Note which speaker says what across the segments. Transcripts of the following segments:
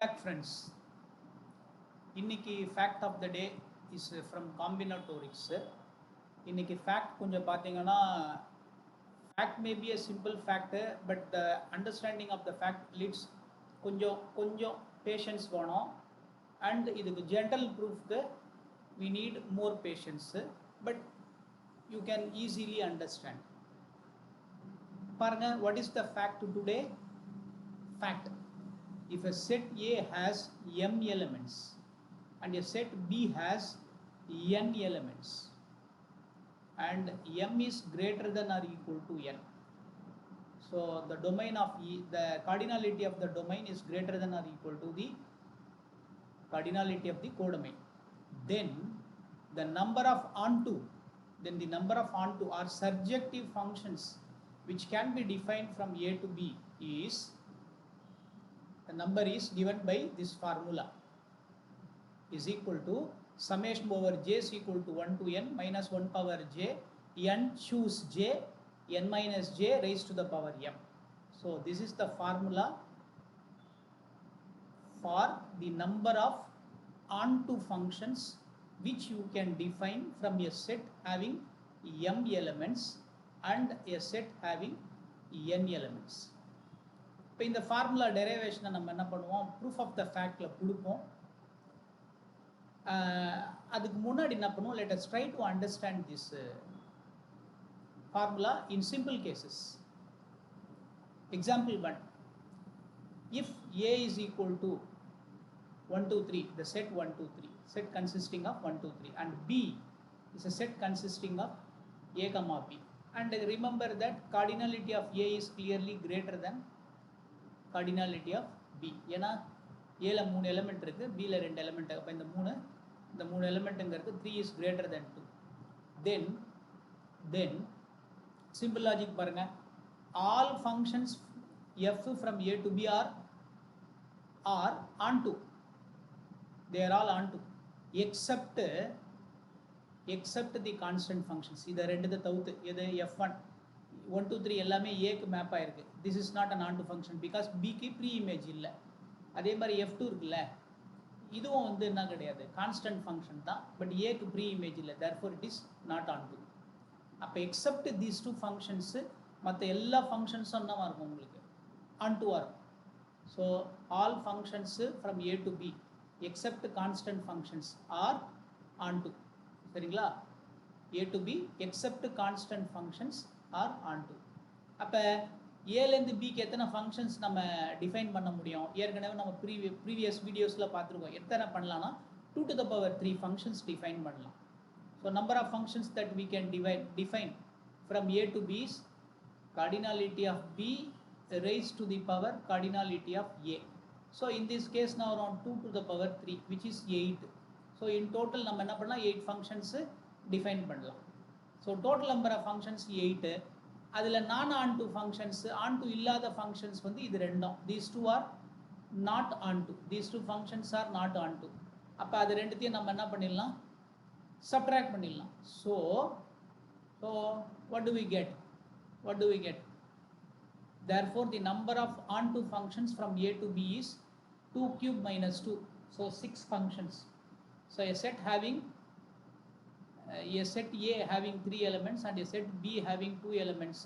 Speaker 1: Back friends, இன்னைக்கு fact of the day is from combinatorics. இன்னைக்கு fact கொஞ்சம் பார்த்தீங்கன்னா fact may be a simple fact, but the understanding of the fact leads கொஞ்சம் patience வேணும், and இதுக்கு general proof we need more patience, but you can easily understand. பாருங்க, what is the fact today? Fact: if a set A has m elements and a set B has n elements and m is greater than or equal to n, so the domain of the cardinality of the domain is greater than or equal to the cardinality of the codomain, then the number of onto or surjective functions which can be defined from A to B is, the number is given by this formula, is equal to summation over j is equal to 1 to n minus 1 power j n choose j n minus j raised to the power m. So this is the formula for the number of onto functions which you can define from a set having m elements and a set having n elements. இப்போ இந்த formula டெரைவேஷனை நம்ம என்ன பண்ணுவோம், proof of the ஃபேக்டில் கொடுப்போம். அதுக்கு முன்னாடி என்ன பண்ணுவோம், let us try to understand this formula in simple cases. Example 1, if A is equal to 1 2 3, the set 1 2 3, set consisting of 1 2 3, and B is a set consisting of A comma B, and remember that cardinality of A is clearly greater than cardinality of B. ஏன்னா ஏல 3 element இருக்கு, B ல 2 element, அப்ப இந்த 3 எலிமெண்ட்ங்கிறது 3 is greater than 2. Then simple logic பாருங்க, all functions f from A to B are onto, they are all onto except the constant functions. இத ரெண்டுத்தை தவிர்த்து இது f1 1 2 3 எல்லாமே A க்கு மேப் ஆயிருக்கு. this is not an onto function because B க்கு pre image இல்லை. அதே மாதிரி f2 இருக்குல்ல, இதுவும் வந்து என்ன கிடையாது, கான்ஸ்டன்ட் ஃபங்க்ஷன் தான், பட் A க்கு ப்ரீ இமேஜ் இல்லை, therefore it is not onto. அப்போ எக்ஸப்ட் these two functions மற்ற எல்லா ஃபங்க்ஷன்ஸும் என்னவா இருக்கும், உங்களுக்கு onto-ஆ இருக்கும். So all functions from A to B accept constant functions R onto. சரிங்களா? A to B accept constant functions R onto. அப்போ ஏலேருந்து பிக்கு எத்தனை ஃபங்க்ஷன்ஸ் நம்ம டிஃபைன் பண்ண முடியும், ஏற்கனவே நம்ம ப்ரீவியஸ் வீடியோஸில் பார்த்துருக்கோம். எத்தனை பண்ணலாம்னா 2 to the power 3 functions define பண்ணலாம். So number of functions that we can define from A to B is cardinality of B raised to the power cardinality of A. So in this case now around 2 to the power 3 which is 8. So in total நம்ம என்ன பண்ணலாம், 8 functions define பண்ணலாம். So total number of functions 8. அதில் நான் onto functions, onto இல்லாத functions வந்து இது ரெண்டும், these two are not onto, these two functions are not onto. அப்போ அது ரெண்டுத்தையும் நம்ம என்ன பண்ணிடலாம், subtract பண்ணிடலாம். So what do we get? Therefore the number of onto functions from A to B is 2 cube minus 2, so 6 functions. So a set having a set A having 3 elements and a set B having 2 elements,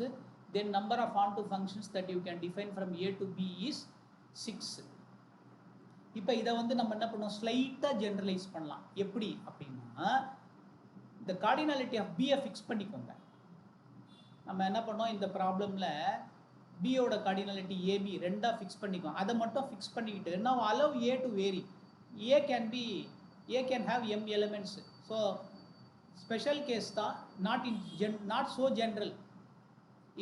Speaker 1: then number of onto functions that you can define from A to B is 6. இப்போ இதை வந்து நம்ம என்ன பண்ணுவோம், ஸ்லைட்டாக generalise பண்ணலாம். எப்படி அப்படின்னா, இந்த கார்டினாலிட்டி ஆஃப் பியை ஃபிக்ஸ் பண்ணிக்கோங்க. நம்ம என்ன பண்ணோம், இந்த ப்ராப்ளமில் பியோட கார்டினாலிட்டி ஏபி ரெண்டாக ஃபிக்ஸ் பண்ணிக்கோங்க. அதை மட்டும் ஃபிக்ஸ் பண்ணிக்கிட்டு now allow A to vary. A can have m elements. So special case தான், not so general.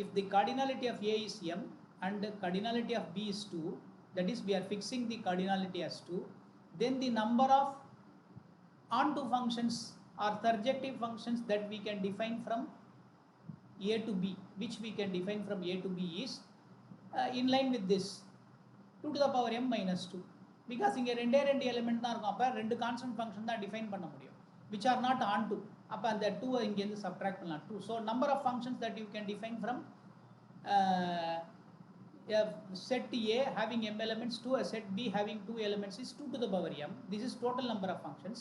Speaker 1: If the cardinality of A is m and the cardinality of B is 2, that is we are fixing the cardinality as 2, then the number of onto functions or surjective functions that we can define from A to B, which we can define from A to B is in line with this 2 to the power m minus 2, because இங்கே ரெண்டு element தான் இருக்கும். அப்போ ரெண்டு constant function தான் define பண்ண முடியும் which are not onto. அப்போ அந்த 2 இங்கேருந்து சப்ட்ராக்ட் பண்ணலாம் 2. So number of functions that you can define from a set A having m elements to a set B having 2 elements is 2 to the power m. This is total number of functions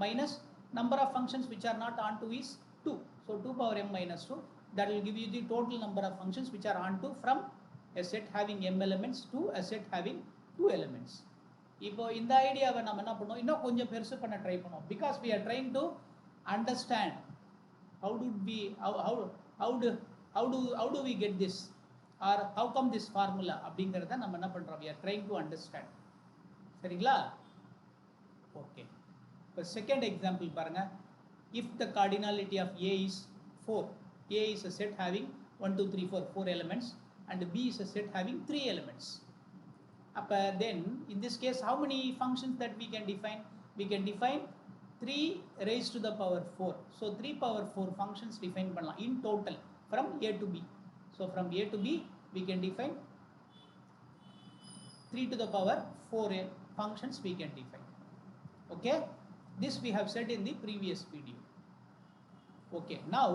Speaker 1: minus number of functions which are not onto is 2. So 2 power m minus 2, that will give you the total number of functions which are onto from a set having m elements to a set having 2 elements. இப்போ இந்த ஐடியாவை நம்ம என்ன பண்ணோம், இன்னும் கொஞ்சம் பெருசு பண்ண ட்ரை பண்ணோம். Because we are trying to understand how do we get this, or how come this formula அப்படிங்கறத நம்ம என்ன பண்றோம், we are trying to understand. சரிங்களா? ஓகே. இப்போ செகண்ட் எக்ஸாம்பிள் பாருங்க. If the cardinality of A is 4, A is a set having 1 2 3 4 4 elements and B is a set having 3 elements. Then in this case how many functions that we can define? We can define 3 raised to the power 4. So 3 power 4 functions define பண்ணலாம் in total from A to B. So from A to B we can define 3 to the power 4 functions we can define. Okay, this we have said in the previous video. Okay, now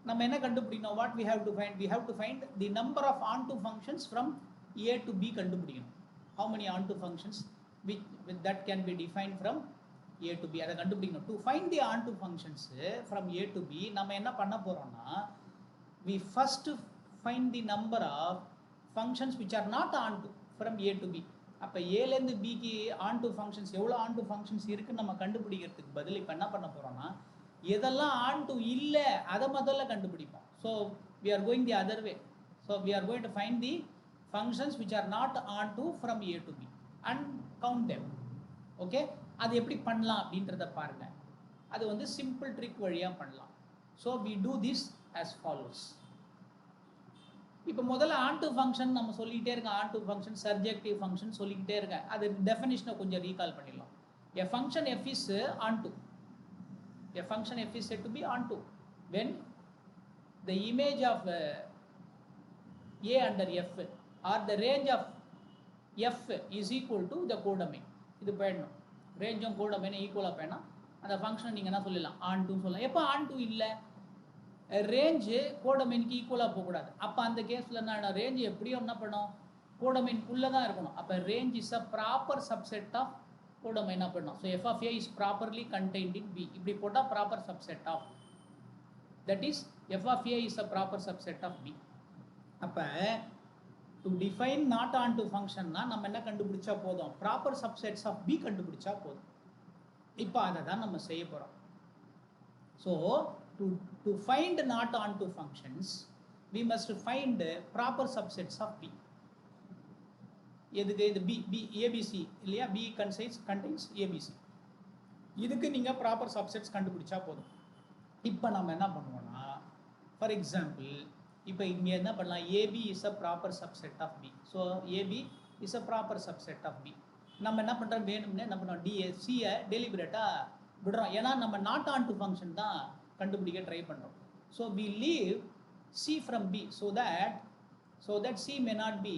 Speaker 1: நம்ம என்ன கண்டுபிடிக்கணும், what we have to find? We have to find the number of onto functions from A to B கண்டுபிடிக்கணும். How many onto functions which that can be defined from A to B, அதை கண்டுபிடிக்கணும். To find the onto functions from A to B நம்ம என்ன பண்ண போறோம்னா, we first find the number of functions which are not onto from A to B. அப்போ ஏலேருந்து பிக்கு onto functions எவ்வளோ onto functions இருக்குன்னு நம்ம கண்டுபிடிக்கிறதுக்கு பதில் இப்போ என்ன பண்ண போறோம்னா, எதெல்லாம் onto இல்லை அதை முதல்ல கண்டுபிடிப்போம். So we are going the other way. So we are going to find the functions which are not onto from A to B and count them. Okay, அது எப்படி பண்ணலாம் அப்படின்றத பாருங்க. அது வந்து சிம்பிள் ட்ரிக் வழியா பண்ணலாம். So we do this as follows. இப்போ முதல்ல onto function நம்ம சொல்லிட்டே இருக்க, onto function surjective function சொல்லிக்கிட்டே இருக்க. அது டெஃபினிஷனை கொஞ்சம் ரீகால் பண்ணிடலாம். A function f is onto. A function f is said to be onto when the image of A under f or the range of f is equal to the codomain. இது போயிடணும். ரேஞ்சும் கோடோமைனும் ஈக்குவலாக போயினா அந்த ஃபங்க்ஷனை நீங்கள் என்ன சொல்லலாம், ஆன்டூன்னு சொல்லலாம். எப்போ ஆன்டூ இல்லை, ரேஞ்சு கோடோமைனுக்கு ஈக்குவலாக போகக்கூடாது. அப்போ அந்த கேஸில் என்ன, ரேஞ்சு எப்படியும் என்ன பண்ணும், கோடோமைனுக்குள்ளே தான் இருக்கணும். அப்போ range is a proper subset of codomain என்ன பண்ணணும். So f of A is properly contained in B. இப்படி போட்டால் proper subset of, that is f of A is a proper subset of B. அப்போ to define not onto function னா நம்ம என்ன கண்டுபிடிச்சா போதும், ப்ராப்பர் சப்செட்ஸ் ஆஃப் பி கண்டுபிடிச்சா போதும். இப்போ அதை தான் நம்ம செய்ய போகிறோம். So to find not onto functions we must find proper subsets of B. எதுக்கு, இது பி ஏபிசி இல்லையா, பி contains ஏபிசி. இதுக்கு நீங்கள் ப்ராப்பர் சப்செட்ஸ் கண்டுபிடிச்சா போதும். இப்போ நம்ம என்ன பண்ணுவோம்னா, ஃபார் எக்ஸாம்பிள் இப்போ இங்கே என்ன பண்ணலாம், AB is a proper subset of B. So AB is a proper subset of B. நம்ம என்ன பண்ணுறோம், வேணும்னே என்ன பண்ணுறோம், சியை டெலிபரேட்டாக விடுறோம். ஏன்னா நம்ம நாட் onto ஃபங்க்ஷன் தான் கண்டுபிடிக்க ட்ரை பண்ணுறோம். So we leave C from B so that C may not be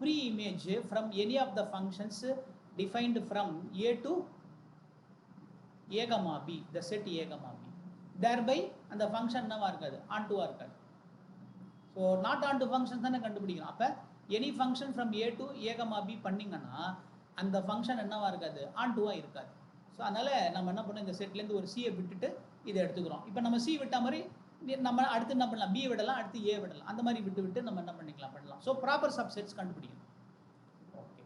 Speaker 1: pre image from any of the functions defined from A to A comma B, the set A comma B. Thereby அந்த function என்னவா இருக்காது, ஆன்டுவாக இருக்காது. So not onto function தானே கண்டுபிடிக்கணும். அப்போ any function from A to A comma B பண்ணிங்கன்னா அந்த function என்னவா இருக்காது, ஆன்டுவாக இருக்காது. ஸோ அதனால் நம்ம என்ன பண்ணோம், இந்த செட்லேருந்து ஒரு சியை விட்டுட்டு இதை எடுத்துக்கிறோம். இப்போ நம்ம சி விட்ட மாதிரி நம்ம அடுத்து என்ன பண்ணலாம், பி விடலாம், அடுத்து ஏ விடலாம், அந்த மாதிரி விட்டு நம்ம என்ன பண்ணிக்கலாம் பண்ணலாம். ஸோ ப்ராப்பர் சப்செட்ஸ் கண்டுபிடிக்கணும். ஓகே,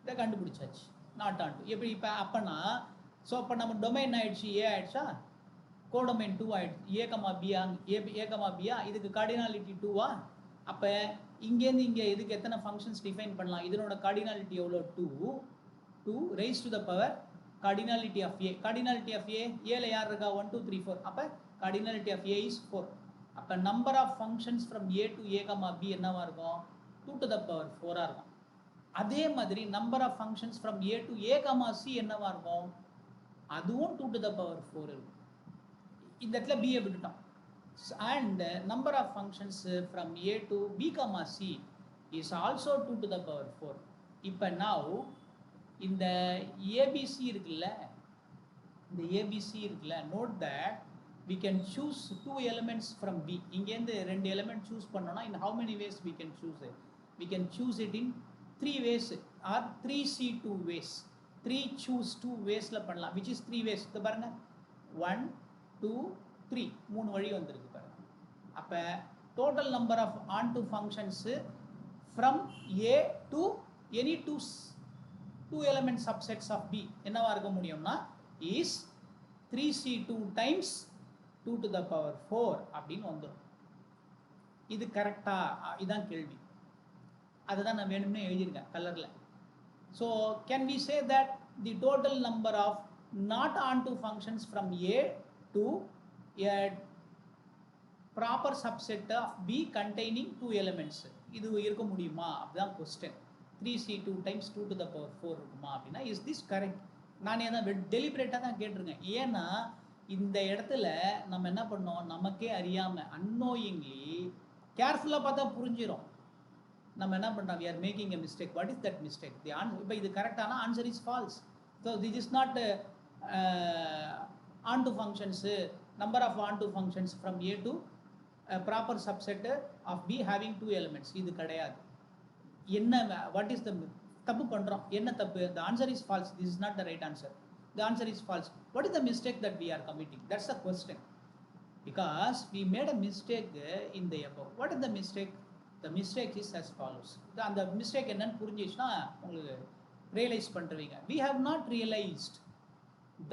Speaker 1: இதை கண்டுபிடிச்சாச்சு நாட் onto. எப்படி இப்போ அப்போனா, ஸோ அப்போ நம்ம டொமைன் ஆயிடுச்சு, ஏ ஆயிடுச்சா, கோடோமைன் 2 ஆயிடுச்சு, ஏ கமா பியா, ஏ கமா பியா, இதுக்கு கார்டினாலிட்டி 2வா. அப்போ இங்கேருந்து இங்கே இதுக்கு எத்தனை ஃபங்க்ஷன்ஸ் டிஃபைன் பண்ணலாம், இதனோட கார்டினாலிட்டி எவ்வளோ, 2 raised to the power cardinality of A. Cardinality of A, ஏல யார் இருக்கா, 1 2 3 4. அப்போ cardinality of A is 4. அப்போ number of functions from A to A comma B என்னவா இருக்கும், 2 to the power 4ஆக இருக்கும். அதே மாதிரி number of functions from A to A comma C என்னவா இருக்கும், அதுவும் 2 to the power 4 இருக்கும். இந்த இடத்துல B விட்டுட்டோம். And number of functions from A to B comma C is also 2 to the power 4. இப்போ now இந்த ABC இருக்குல்ல, இந்த ABC இருக்குல்ல, note that we can choose 2 elements from B. இங்கேருந்து 2 எலிமெண்ட் சூஸ் பண்ணோம்னா in how many ways we can choose it? we can choose it in 3 ways or 3C2 ways. 3 choose 2 waysல பண்ணலாம், which is 3 ways. இது பாருங்க 1 2 3 மூணு வழி வந்திருக்கு பாருங்க. அப்ப total number of onto functions from A to any two element subsets of B என்னவா இருக்க முடியும்னா is 3C2 times 2 to the power 4 அப்படின்னு வந்துடும். இது கரெக்டா? இதான் கேள்வி. அதுதான் நான் வேணும்னே எழுதியிருக்கேன் கலர்ல. So can we say that the total number of not onto functions from A to a proper subset of B containing 2 elements இது இருக்க முடியுமா அப்படிதான் question. 3C2 times 2 to the power 4 இருக்குமா அப்படின்னா is this correct? நான் ஏன்னா டெலிபரேட்டாக தான் கேட்டிருக்கேன். ஏன்னா இந்த இடத்துல நம்ம என்ன பண்ணோம், நமக்கே அறியாமல் அன்னோயிங்லி கேர்ஃபுல்லாக பார்த்தா புரிஞ்சிடும் நம்ம என்ன பண்ணுறோம், we are making a mistake. What is that mistake? The answer, இப்போ இது கரெக்டான answer is false. So this is not onto functions, number of onto functions from A to a proper subset of B having 2 elements. இது கிடையாது. என்ன, what is the தப்பு பண்ணுறோம், என்ன தப்பு? The answer is false. This is not the right answer. The answer is false. What is the mistake that we are committing? That's the question. Because we made a mistake in the above. What is the mistake? The mistake is as follows. அந்த mistake என்னன்னு புரிஞ்சிச்சுன்னா உங்களுக்கு realise பண்ணுறீங்க. We have not realized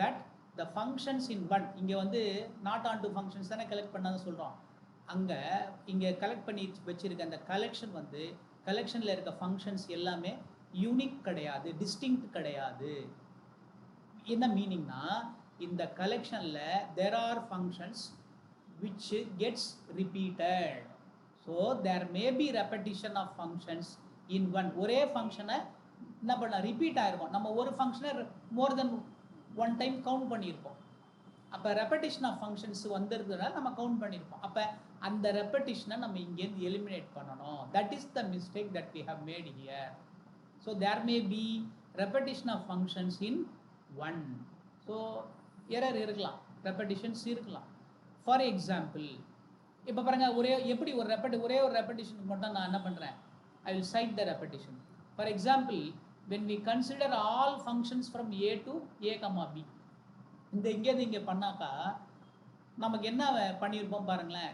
Speaker 1: that the functions in one, இங்கே வந்து not onto functions தானே collect பண்ணான்னு சொல்கிறோம். அங்கே இங்கே கலெக்ட் பண்ணி வச்சிருக்க அந்த கலெக்ஷன் வந்து கலெக்ஷனில் இருக்க ஃபங்க்ஷன்ஸ் எல்லாமே யூனிக் கிடையாது, டிஸ்டிங்க்ட் கிடையாது. என்ன மீனிங்னா இந்த கலெக்ஷனில் there are functions which gets repeated. So there may be repetition of functions in one. ஒரே ஃபங்க்ஷனை என்ன பண்ண ரிப்பீட் ஆகிருக்கும். நம்ம ஒரு ஃபங்க்ஷனை மோர் தென் ஒன் டைம் கவுண்ட் பண்ணியிருப்போம். அப்போ ரெப்படிஷன் ஆஃப் ஃபங்க்ஷன்ஸ் வந்திருக்கிறதுனால நம்ம கவுண்ட் பண்ணியிருப்போம். அப்போ அந்த ரெப்படிஷனை நம்ம இங்கேருந்து எலிமினேட் பண்ணணும். That is the mistake that we have made here. So there may be repetition of functions in one. So error இருக்கலாம், ரெப்படிஷன்ஸ் இருக்கலாம். ஃபார் எக்ஸாம்பிள் இப்போ பாருங்கள், ஒரே ஒரு ரெப்படிஷனுக்கு மட்டும் நான் என்ன பண்ணுறேன், I will cite the repetition. For example, when we consider all functions from A to A, B, இந்த இங்கேருந்து இங்கே பண்ணாக்கா நமக்கு என்ன பண்ணியிருப்போம் பாருங்களேன்.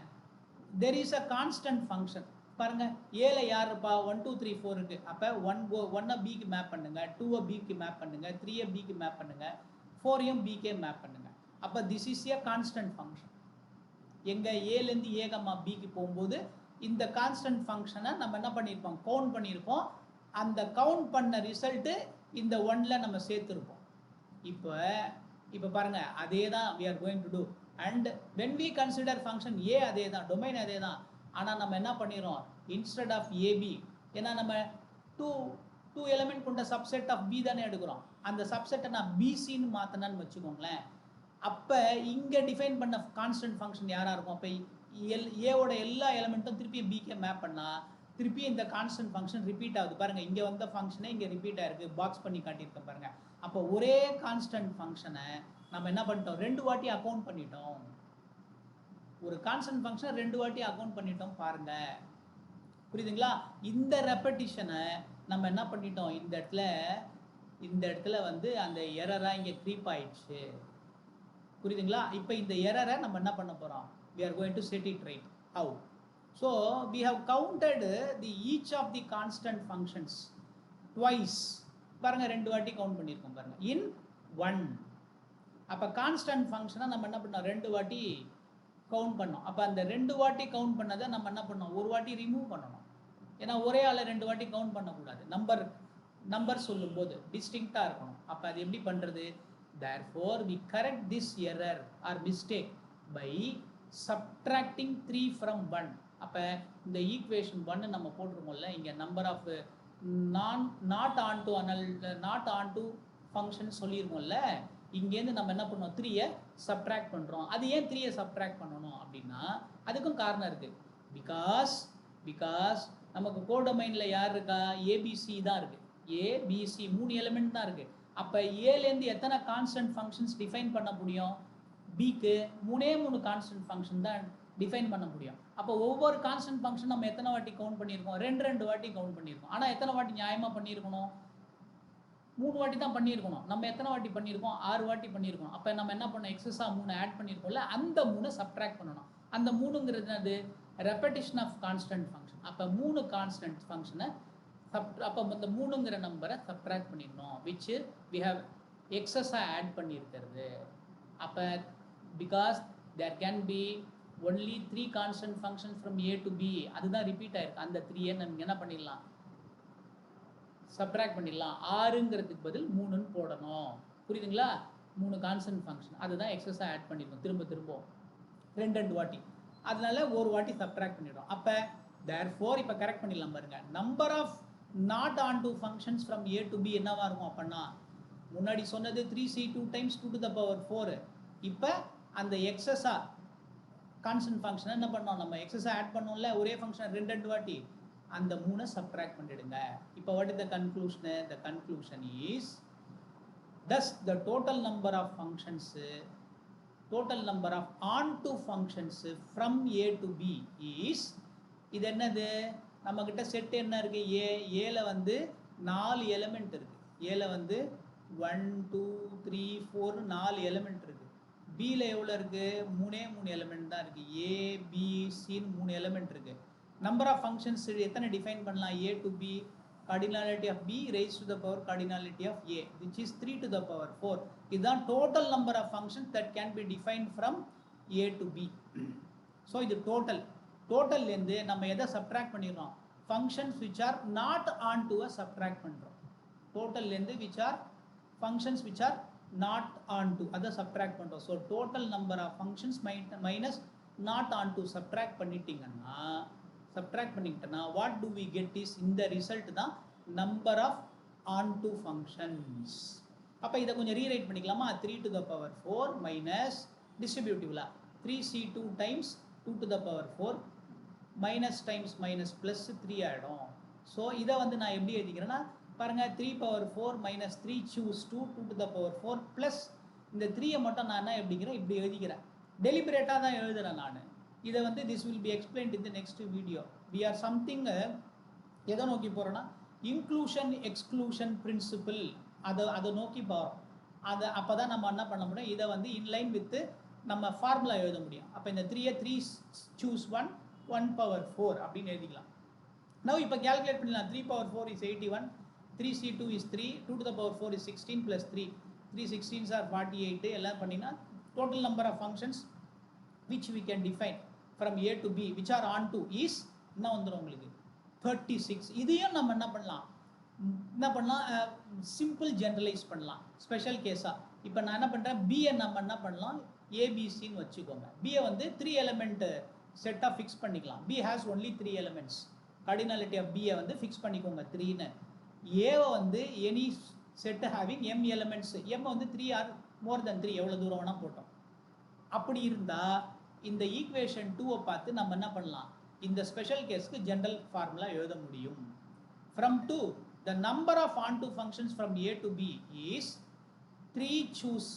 Speaker 1: there is a constant function. பாருங்கள், ஏல யார் இருப்பா, 1 2 3 4 இருக்குது. அப்போ 1 பிக்கு மேப் பண்ணுங்கள், 2 பிக்கு மேப் பண்ணுங்கள், 3 பிக்கு மேப் பண்ணுங்கள், 4 பிக்கே மேப் பண்ணுங்கள். அப்போ this is a constant function. எங்கள் ஏலேருந்து A, பிக்கு போகும்போது இந்த கான்ஸ்டன்ட் ஃபங்க்ஷனை நம்ம என்ன பண்ணியிருப்போம், கவுண்ட் பண்ணியிருப்போம். அந்த கவுண்ட் பண்ண ரிசல்ட்டு இந்த 1ல் நம்ம சேர்த்துருப்போம். இப்போ பாருங்கள், அதே தான் we are going to do. and when we consider function A, அதே தான், டொமைன் அதே தான். ஆனால் நம்ம என்ன பண்ணிடுறோம், இன்ஸ்டெட் ஆஃப் ஏபி, ஏன்னா நம்ம டூ எலிமெண்ட் கொண்ட சப்செட் ஆஃப் பி தானே எடுக்கிறோம். அந்த சப்செட்டை நான் பிசின்னு மாற்றினான்னு வச்சுக்கோங்களேன். அப்போ இங்கே டிஃபைன் பண்ண கான்ஸ்டன்ட் ஃபங்க்ஷன் யாராக இருக்கும்? அப்போ ஏவோட எல்லா எலிமெண்ட்டும் திருப்பி பிகே மேப் பண்ணால் திருப்பி இந்த கான்ஸ்டன்ட் ஃபங்க்ஷன் ரிப்பீட் ஆகுது. பாருங்கள், இங்கே வந்த ஃபங்க்ஷனே இங்கே ரிப்பீட் ஆகிருக்கு, பாக்ஸ் பண்ணி காட்டியிருக்கேன் பாருங்கள். அப்போ ஒரே கான்ஸ்டன்ட் ஃபங்க்ஷனை நம்ம என்ன பண்ணிட்டோம், 2 வாட்டி அக்கௌண்ட் பண்ணிட்டோம். ஒரு கான்ஸ்டன்ட் ஃபங்க்ஷனை 2 வாட்டி அக்கௌண்ட் பண்ணிட்டோம் பாருங்கள். புரியுதுங்களா? இந்த ரெப்படிஷனை நம்ம என்ன பண்ணிட்டோம், இந்த இடத்துல வந்து அந்த எரராக இங்கே க்ரீப் ஆயிடுச்சு. புரியுதுங்களா? இப்போ இந்த எரரை நம்ம என்ன பண்ண போகிறோம், we are going to set it right. How? So we have counted each of the constant functions twice. பாருங்க, 2 வாட்டி கவுண்ட் பண்ணியிருக்கோம் பாருங்க, in 1. அப்போ கான்ஸ்டன்ட் ஃபங்க்ஷனை நம்ம என்ன பண்ணோம், 2 வாட்டி கவுண்ட் பண்ணோம். அப்போ அந்த 2 வாட்டி கவுண்ட் பண்ணதை நம்ம என்ன பண்ணோம், ஒரு வாட்டி ரிமூவ் பண்ணணும். ஏன்னா ஒரே ஆளை 2 வாட்டி கவுண்ட் பண்ணக்கூடாது. நம்பர் சொல்லும்போது டிஸ்டிங்க்டாக இருக்கணும். அப்போ அது எப்படி பண்ணுறது? therefore we correct this error or mistake by subtracting 3 from 1. அப்போ இந்த ஈக்குவேஷன் 1 நம்ம போட்டிருக்கோம்ல, இங்கே number of not and function சொல்லியிருக்கோம்ல, இங்கேருந்து நம்ம என்ன பண்ணுவோம், 3யை சப்ட்ராக்ட் பண்ணுறோம். அது ஏன் 3யை சப்ட்ராக்ட் பண்ணணும் அப்படின்னா அதுக்கும் காரணம் இருக்குது. பிகாஸ் நமக்கு கோடொமைனில் யார் இருக்கா, ஏபிசி தான் இருக்குது. ஏபிசி 3 எலிமெண்ட் தான் இருக்குது. அப்போ ஏலேருந்து எத்தனை கான்ஸ்டன்ட் ஃபங்க்ஷன்ஸ் டிஃபைன் பண்ண முடியும்? பிக்கு 3 கான்ஸ்டன்ட் ஃபங்க்ஷன் தான் டிஃபைன் பண்ண முடியும். அப்போ ஒவ்வொரு கான்ஸ்டன்ட் ஃபங்க்ஷன் நம்ம எத்தனை வாட்டி கவுண்ட் பண்ணியிருக்கோம்? ரெண்டு வாட்டி கவுண்ட் பண்ணியிருக்கோம். ஆனால் எத்தனை வாட்டி நியாயமாக பண்ணியிருக்கணும்? 3 வாட்டி தான் பண்ணியிருக்கணும். நம்ம எத்தனை வாட்டி பண்ணியிருக்கோம்? 6 வாட்டி பண்ணியிருக்கோம். அப்போ நம்ம என்ன பண்ணோம்? எக்ஸஸாக 3 ஆட் பண்ணியிருக்கோம்ல, அந்த 3 சப்ட்ராக்ட் பண்ணணும். அந்த 3ங்கிறது என்னது? Repetition of constant function. அப்போ 3 கான்ஸ்டன்ட் ஃபங்க்ஷனை அப்போ இந்த 3ங்கிற நம்பரை சப்ட்ராக்ட் பண்ணிடணும், விச் வி ஹவ் எக்ஸஸாக ஆட் பண்ணியிருக்கிறது. அப்போ because there can be only 3 constant functions from A to B, அதுதான் ரிப்பீட் ஆயிருக்கு. அந்த 3 நம்ம என்ன பண்ணிடலாம்? சப்ட்ராக்ட் பண்ணிடலாம். 6ங்கிறதுக்கு பதில் 3ன்னு போடணும். புரியுதுங்களா? 3 கான்ஸ்டன்ட் ஃபங்க்ஷன் அதுதான் எக்ஸஸாக ஆட் பண்ணிடணும் திரும்ப ரெண்டு வாட்டி. அதனால ஒரு வாட்டி சப்ட்ராக்ட் பண்ணிடுறோம். அப்போ தேர்ஃபோர் இப்போ கரெக்ட் பண்ணிடலாம் பாருங்க. Number of not onto functions from A to B என்னவா இருக்கும் அப்படின்னா, முன்னாடி சொன்னது 3c2 times 2 to the power 4. இப்போ அந்த எக்ஸஸாக கான்ஸ்டன்ட் ஃபங்க்ஷனை என்ன பண்ணோம்? நம்ம எக்ஸஸாக ஆட் பண்ணோம்ல ஒரே ஃபங்க்ஷன் ரெண்டு வாட்டி, அந்த 3 சப்ட்ராக்ட் பண்ணிடுங்க. இப்போ what is the conclusion? The conclusion is thus the total number of functions, total number of onto functions from a to b is, இது என்னது? நம்ம கிட்ட செட் என்ன இருக்கு? ஏல வந்து 4 எலிமெண்ட் இருக்கு. ஏல வந்து 1 2 3 4 4 எலிமெண்ட் இருக்கு. பில எவ்வளோ இருக்கு? 3 எலிமெண்ட் தான் இருக்கு. ஏ பி சின்னு 3 எலிமெண்ட் இருக்கு. நம்பர் ஆஃப் ஃபங்க்ஷன்ஸ் எத்தனை டிஃபைன் பண்ணலாம்? A to B, cardinality of b raised to the power cardinality of a, which is 3 to the power 4. இதுதான் total number of functions that can be defined from a to b. So இது total இருந்து நம்ம எதை subtract பண்ணிடுறோம்? functions which are not onto a subtract பண்ணுறோம். total இருந்து which are functions which are not onto அதை subtract பண்ணுறோம். So total number of functions minus not onto subtract பண்ணிட்டீங்கன்னா what do we get is இந்த result தான் number of onto functions. அப்போ இதை கொஞ்சம் ரீரைட் பண்ணிக்கலாமா? 3 to the power 4 மைனஸ் டிஸ்ட்ரிபியூட்டிவ்ல 3c2 times 2 to the power 4 minus times minus plus 3 ஆகிடும். So இதை வந்து நான் எப்படி எழுதிக்கிறேன்னா பாருங்க, 3 power 4 minus 3 choose 2 to the power 4 plus இந்த 3யை மட்டும் நான் என்ன எப்படிங்கிறேன்? இப்படி எழுதிக்கிறேன். டெலிபரேட்டாக தான் எழுதுறேன் நான். இதை வந்து this will be explained in the next video. We are something எதை நோக்கி போகிறோன்னா இன்க்ளூஷன் எக்ஸ்க்ளூஷன் பிரின்சிபிள், அதை நோக்கி போகிறோம். அப்போ தான் நம்ம என்ன பண்ண முடியும்? இதை வந்து இன்லைன் வித்து நம்ம ஃபார்முலா எழுத முடியும். அப்போ இந்த 3யை 3 choose 1 power 4 அப்படின்னு எழுதிக்கலாம். now இப்போ கேல்குலேட் பண்ணலாம். 3 power 4 is 81, 3c2 is 3, 2 to the power 4 is 16 plus 3 16s are 48. எல்லாம் பண்ணிங்கன்னா total number of functions which we can define from a to b which are on to is என்ன வந்துடும் உங்களுக்கு? 36. இதையும் நம்ம என்ன பண்ணலாம்? சிம்பிள் ஜென்ரலைஸ் பண்ணலாம், ஸ்பெஷல் கேஸாக. இப்போ நான் என்ன பண்ணுறேன்? பியை நம்ம என்ன பண்ணலாம்? ஏபிசின்னு வச்சுக்கோங்க. பியை வந்து 3 எலிமெண்ட் செட்டாக ஃபிக்ஸ் பண்ணிக்கலாம். B has only 3 elements. Cardinality of பியை வந்து ஃபிக்ஸ் பண்ணிக்கோங்க 3ன்னு. ஏவை வந்து any set having m elements, m வந்து 3 ஆர் மோர் தென் 3 எவ்வளோ தூரம் வேணால் போட்டோம். அப்படி இருந்தால் இந்த ஈக்குவேஷன் 2வை பார்த்து நம்ம என்ன பண்ணலாம்? இந்த ஸ்பெஷல் கேஸ்க்கு ஜென்ரல் ஃபார்முலா எழுத முடியும். From 2 the number of onto functions from a to b is 3 choose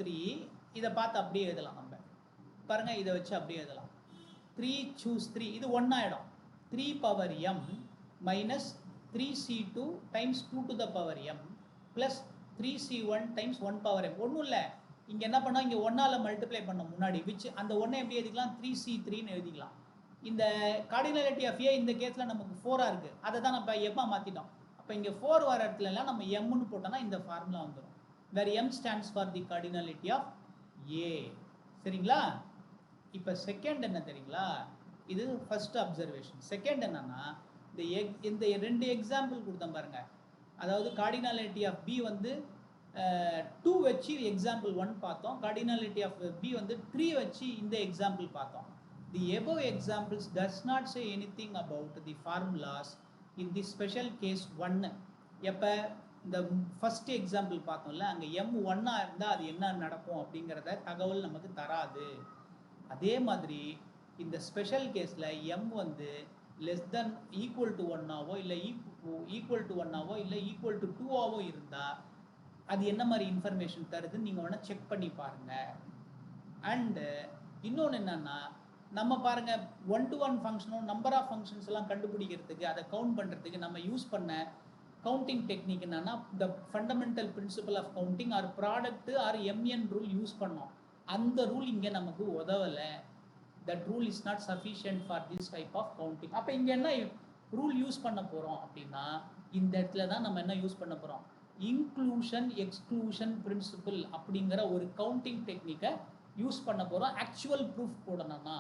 Speaker 1: 3. இதை பார்த்து அப்படியே எழுதலாம். நம்ம பாருங்க, இதை வச்சு அப்படியே எழுதலாம். 3 choose 3 இது 1 ஆகிடும். 3 power m minus 3c2 times 2 to the power m plus 3c1 times 1 power m. ஒன்றும் இல்லை, இங்கே என்ன பண்ணால் இங்கே 1ஆல் மல்டிப்ளை பண்ணோம் முன்னாடி, விச் அந்த 1 எப்படி எழுதிக்கலாம்? 3c3ன்னு எழுதிக்கலாம். இந்த கார்டினாலிட்டி ஆஃப் ஏ இந்த கேஸில் நமக்கு 4ஆக இருக்குது, அதை தான் நம்ம எம்மாக மாற்றிட்டோம். அப்போ இங்கே 4 வர இடத்துலலாம் நம்ம எம்னு போட்டோம்னா இந்த ஃபார்முலா வந்துடும். வேர் m stands for the cardinality of a. சரிங்களா? இப்போ செகண்ட் என்ன தெரியுங்களா? இது ஃபர்ஸ்ட் அப்சர்வேஷன். செகண்ட் என்னன்னா, இந்த 2 எக்ஸாம்பிள் கொடுத்தேன் பாருங்க. அதாவது கார்டினாலிட்டி ஆஃப் பி வந்து 2 வச்சு எக்ஸாம்பிள் 1 பார்த்தோம். கார்டினாலிட்டி ஆஃப் பி வந்து 3 வச்சு இந்த எக்ஸாம்பிள் பார்த்தோம். தி above examples does not say anything about the formulas in the special case 1. எப்போ இந்த ஃபர்ஸ்ட் எக்ஸாம்பிள் பார்த்தோம்ல, அங்கே m 1ஆக இருந்தால் அது என்ன நடக்கும் அப்படிங்கிறத தகவல் நமக்கு தராது. அதே மாதிரி இந்த ஸ்பெஷல் கேஸில் m வந்து லெஸ் தென் ஈக்குவல் டு 1ஆவோ இல்லை ஈக்குவல் டு 1ஆவோ இல்லை ஈக்குவல் டு 2ஆவோ இருந்தால் அது என்ன மாதிரி இன்ஃபர்மேஷன் தருதுன்னு நீங்கள் வேணால் செக் பண்ணி பாருங்கள். அண்டு இன்னொன்று என்னன்னா, நம்ம பாருங்க 1-to-1 ஃபங்க்ஷனும் நம்பர் ஆஃப் ஃபங்க்ஷன்ஸ் எல்லாம் கண்டுபிடிக்கிறதுக்கு அதை கவுண்ட் பண்ணுறதுக்கு நம்ம யூஸ் பண்ண கவுண்டிங் டெக்னிக் என்னன்னா, the fundamental principle of counting or product or MN rule use பண்ணோம். அந்த ரூல் இங்கே நமக்கு உதவலை. That rule is not sufficient for this type of counting. அப்போ இங்கே என்ன ரூல் யூஸ் பண்ண போகிறோம் அப்படின்னா, இந்த இடத்துல தான் நம்ம என்ன யூஸ் பண்ண போகிறோம், இன்க்ளூஷன் எக்ஸ்க்ளூஷன் பிரின்சிபல் அப்படிங்கிற ஒரு கவுண்டிங் டெக்னிக்கை யூஸ் பண்ண போகிறோம் ஆக்சுவல் ப்ரூஃப் போடணும்னா.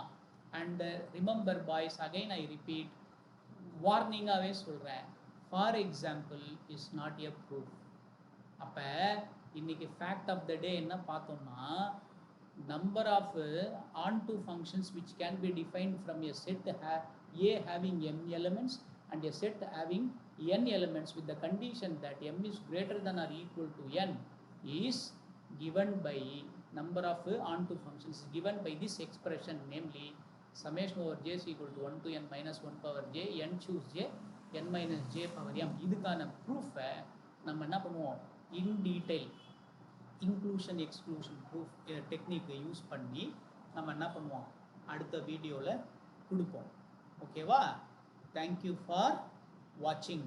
Speaker 1: And remember boys, again I repeat, வார்னிங்காகவே சொல்கிறேன், for example is not a proof. அப்போ இன்னைக்கு ஃபேக்ட் ஆஃப் த டே என்ன பார்த்தோம்னா, number of onto functions which can be defined from a set A having m elements and a set having n elements with the condition that m is greater than or equal to n is given by number of onto functions is given by this expression, namely summation over j is equal to 1 to n minus 1 power j n choose j n minus j power m. இதுக்கான ப்ரூஃபை நம்ம என்ன பண்ணுவோம், in detail inclusion exclusion proof டெக்னிக்கை use பண்ணி நம்ம என்ன பண்ணுவோம், அடுத்த வீடியோவில் கொடுப்போம். ஓகேவா? தேங்க்யூ ஃபார் வாட்சிங்.